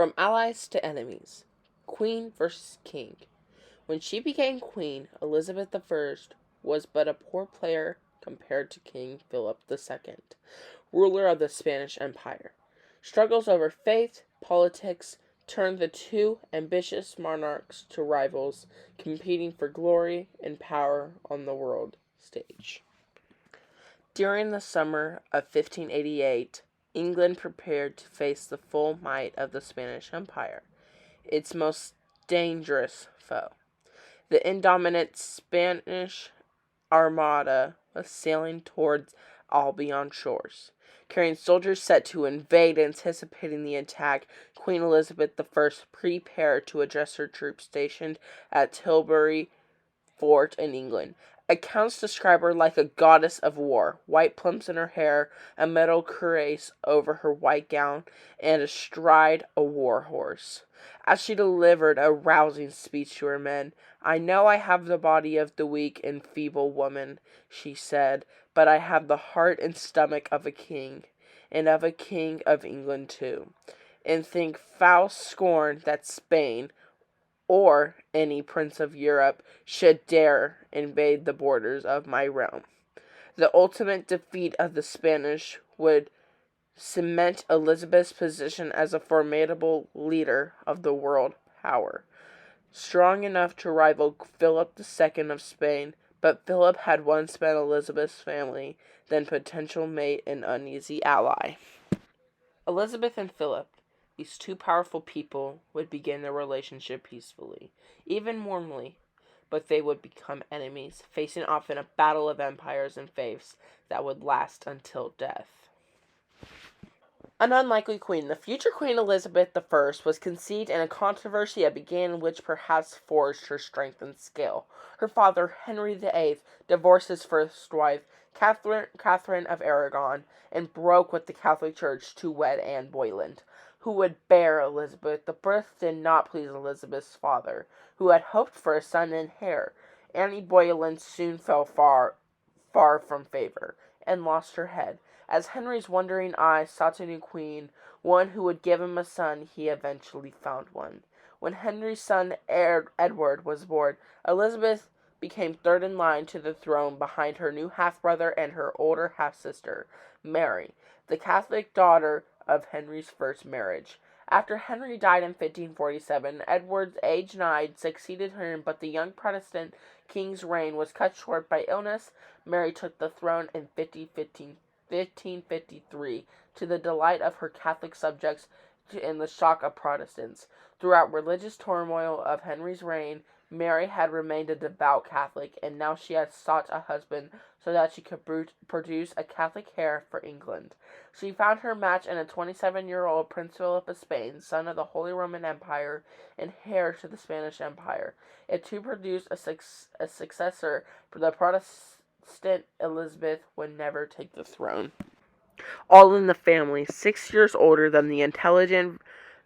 From allies to enemies. Queen versus king. When she became queen, Elizabeth I was but a poor player compared to King Philip II, ruler of the Spanish Empire. Struggles over faith, politics turned the two ambitious monarchs to rivals, competing for glory and power on the world stage. During the summer of 1588, England prepared to face the full might of the Spanish Empire, its most dangerous foe. The indomitable Spanish Armada was sailing towards Albion shores. Carrying soldiers set to invade, anticipating the attack, Queen Elizabeth I prepared to address her troops stationed at Tilbury Fort in England. Accounts describe her like a goddess of war, white plums in her hair, a metal cuirass over her white gown, and astride a war horse. As she delivered a rousing speech to her men, "I know I have the body of the weak and feeble woman," she said, "but I have the heart and stomach of a king, and of a king of England too, and think foul scorn that Spain, or any prince of Europe, should dare invade the borders of my realm. The ultimate defeat of the Spanish would cement Elizabeth's position as a formidable leader of the world power, strong enough to rival Philip II of Spain, but Philip had once been Elizabeth's family, then potential mate and uneasy ally." Elizabeth and Philip, these two powerful people, would begin their relationship peacefully, even warmly, but they would become enemies, facing off in a battle of empires and faiths that would last until death. An unlikely queen. The future Queen Elizabeth I was conceived in a controversy that began in which perhaps forged her strength and skill. Her father, Henry VIII, divorced his first wife, Catherine of Aragon, and broke with the Catholic Church to wed Anne Boleyn, who would bear Elizabeth. The birth did not please Elizabeth's father, who had hoped for a son and heir. Anne Boleyn soon fell far from favor, and lost her head. As Henry's wondering eyes sought a new queen, one who would give him a son, he eventually found one. When Henry's son Edward was born, Elizabeth became third in line to the throne behind her new half-brother and her older half-sister, Mary, the Catholic daughter of Henry's first marriage. After Henry died in 1547, Edward's aged 9 succeeded him, but the young Protestant king's reign was cut short by illness. Mary took the throne in 1553, to the delight of her Catholic subjects and the shock of Protestants. Throughout religious turmoil of Henry's reign, Mary had remained a devout Catholic, and now she had sought a husband so that she could produce a Catholic heir for England. She found her match in a 27-year-old Prince Philip of Spain, son of the Holy Roman Empire and heir to the Spanish Empire. It too produced a successor, for the Protestant Elizabeth would never take the throne. All in the family, 6 years older than the intelligent,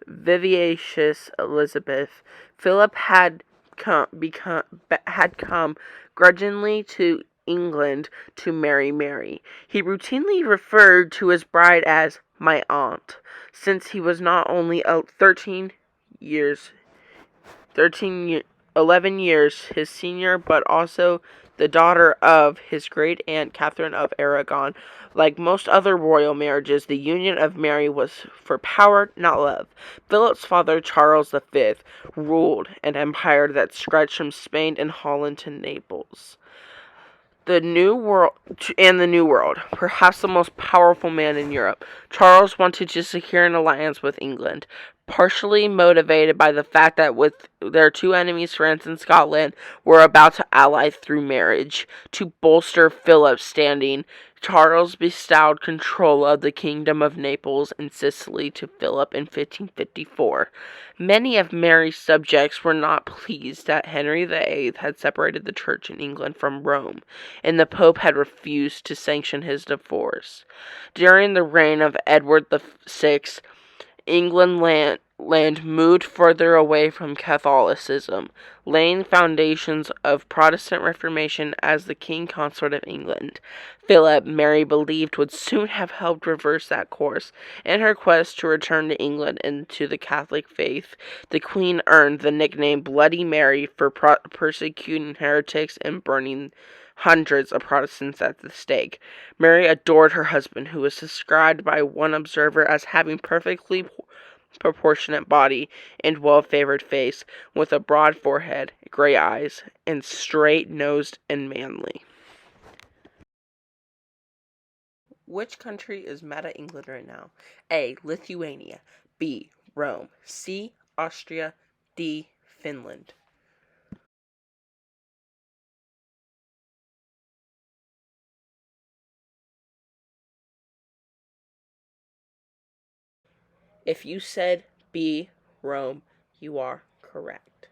vivacious Elizabeth, Philip had come grudgingly to England to marry Mary. He routinely referred to his bride as "my aunt," since he was not only 11 years his senior, but also the daughter of his great-aunt Catherine of Aragon. Like most other royal marriages, the union of Mary was for power, not love. Philip's father, Charles V, ruled an empire that stretched from Spain and Holland to Naples. The New World, perhaps the most powerful man in Europe. Charles wanted to secure an alliance with England, partially motivated by the fact that with their two enemies, France and Scotland, were about to ally through marriage. To bolster Philip's standing, Charles bestowed control of the Kingdom of Naples and Sicily to Philip in 1554. Many of Mary's subjects were not pleased that Henry VIII had separated the Church in England from Rome, and the Pope had refused to sanction his divorce. During the reign of Edward VI, England Scotland moved further away from Catholicism, laying foundations of Protestant Reformation as the King Consort of England. Philip, Mary believed, would soon have helped reverse that course. In her quest to return to England and to the Catholic faith, the Queen earned the nickname Bloody Mary for persecuting heretics and burning hundreds of Protestants at the stake. Mary adored her husband, who was described by one observer as having perfectly proportionate body and well-favored face, with a broad forehead, gray eyes, and straight-nosed and manly. Which country is mad at England right now? A. Lithuania. B. Rome. C. Austria. D. Finland. If you said B. Rome, you are correct.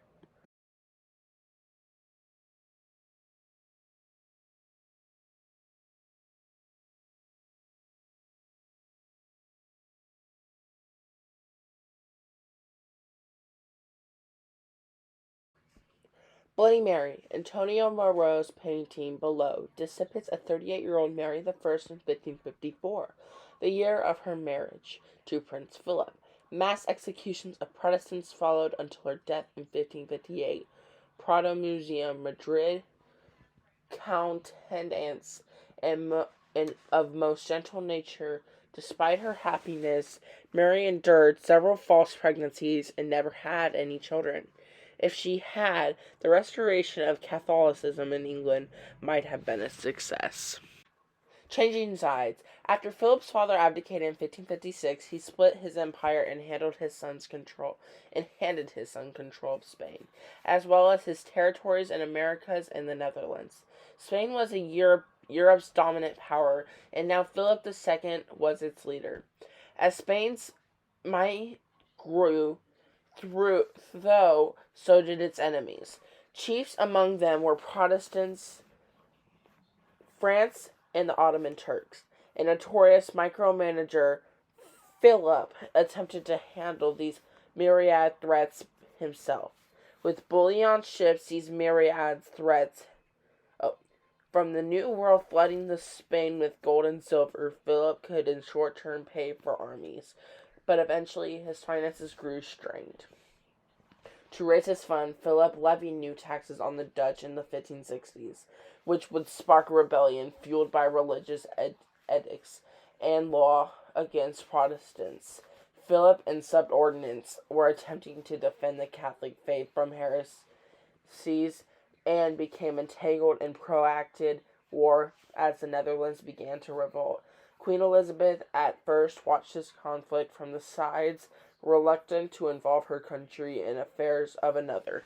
Bloody Mary. Antonio Mauro's painting below depicts a 38-year-old Mary the First in 1554, the year of her marriage to Prince Philip. Mass executions of Protestants followed until her death in 1558. Prado Museum, Madrid, countenance and of most gentle nature. Despite her happiness, Mary endured several false pregnancies and never had any children. If she had, the restoration of Catholicism in England might have been a success. Changing sides. After Philip's father abdicated in 1556, he split his empire and handed his son control of Spain, as well as his territories in Americas and the Netherlands. Spain was Europe's dominant power, and now Philip II was its leader. As Spain's might grew, though so did its enemies. Chiefs among them were Protestants, France, and the Ottoman Turks. A notorious micromanager, Philip attempted to handle these myriad threats himself. With bullion ships, these myriad threats from the New World flooding the Spain with gold and silver, Philip could in short term pay for armies, but eventually his finances grew strained. To raise his fund, Philip levied new taxes on the Dutch in the 1560s, which would spark a rebellion fueled by religious edicts and law against Protestants. Philip and subordinates were attempting to defend the Catholic faith from heresies and became entangled in protracted war as the Netherlands began to revolt. Queen Elizabeth at first watched this conflict from the sides, reluctant to involve her country in affairs of another.